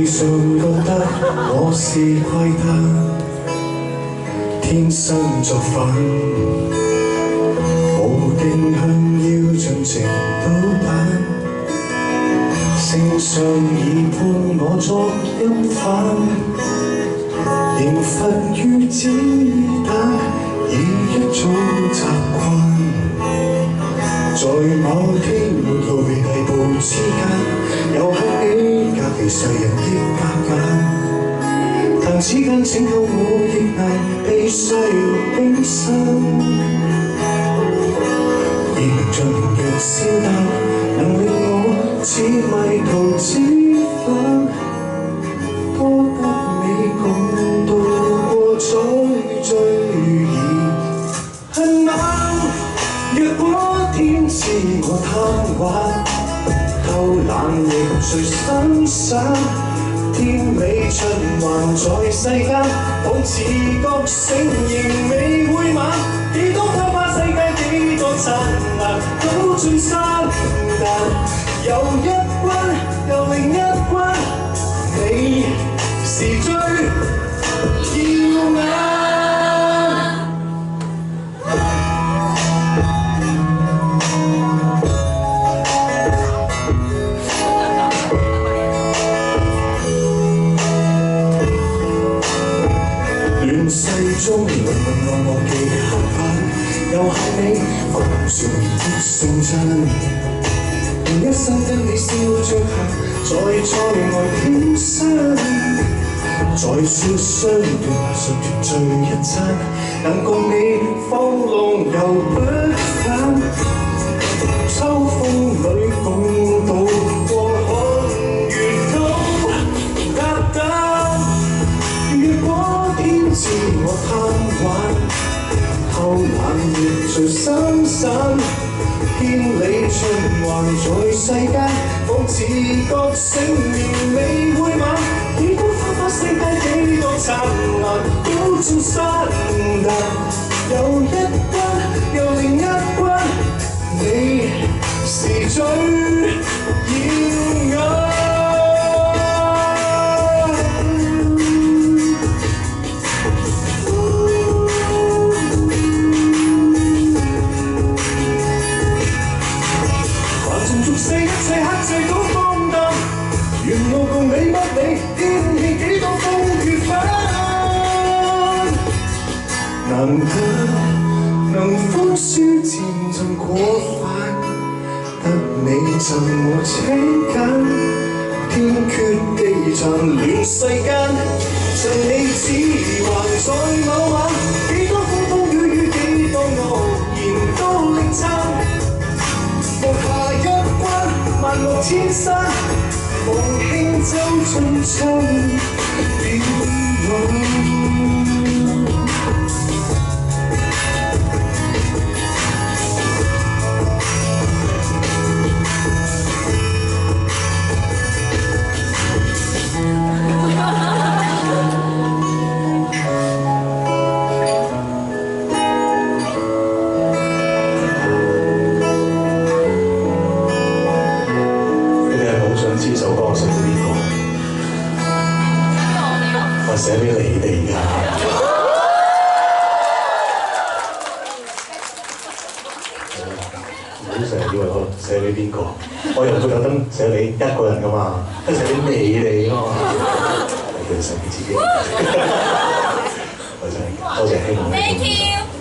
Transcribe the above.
常覺得我是怪得天生作反，無定向要盡情倒彈，聖上已判我作音犯，刑罰於子彈已一早習慣，在某天逃避泥步之間，又向你隔離世人的格眼，但此間拯救我亦難被細路冰心，已能像明日燒燈，能令我似迷途知返，多得你共渡過災追憶恨晚。若果天知我貪玩，偷懶亦隨身散，天理循環在世間，仿似覺醒仍未會晚。幾多偷花世界，幾多燦爛，都盡散但又一關又另一關，你是最耀眼。世中渾渾噩噩嘅黑板，又係你浮雲上面的聖真，用一生跟你笑着行，在塞外偏身，在雪霜斷崖上團聚一餐，能共你放浪又不返，秋風裏共渡過看月高搭檔。如果天知我貪玩，偷懶亦隨心散，天理循環在世間，仿似覺醒仍未會晚。幾多花花世界，幾多燦爛，都盡散淡，又一關又另一關，你是最耀眼。一切克制到放蕩，沿路共你不理，掀起幾多風雨翻。難得能風霜漸陣過返，得你贈我請柬，天決地殘亂世間，贈你指環在某晚，幾多風風雨雨，幾多惡言都力撐。無下一關，萬綠千山，望輕舟盡春變幻。寫俾你哋㗎，唔好成日以為我寫俾邊個，我又唔會特登寫俾一個人㗎嘛，都寫俾你哋㗎嘛，你哋寫俾自己。多謝希望。Thank you。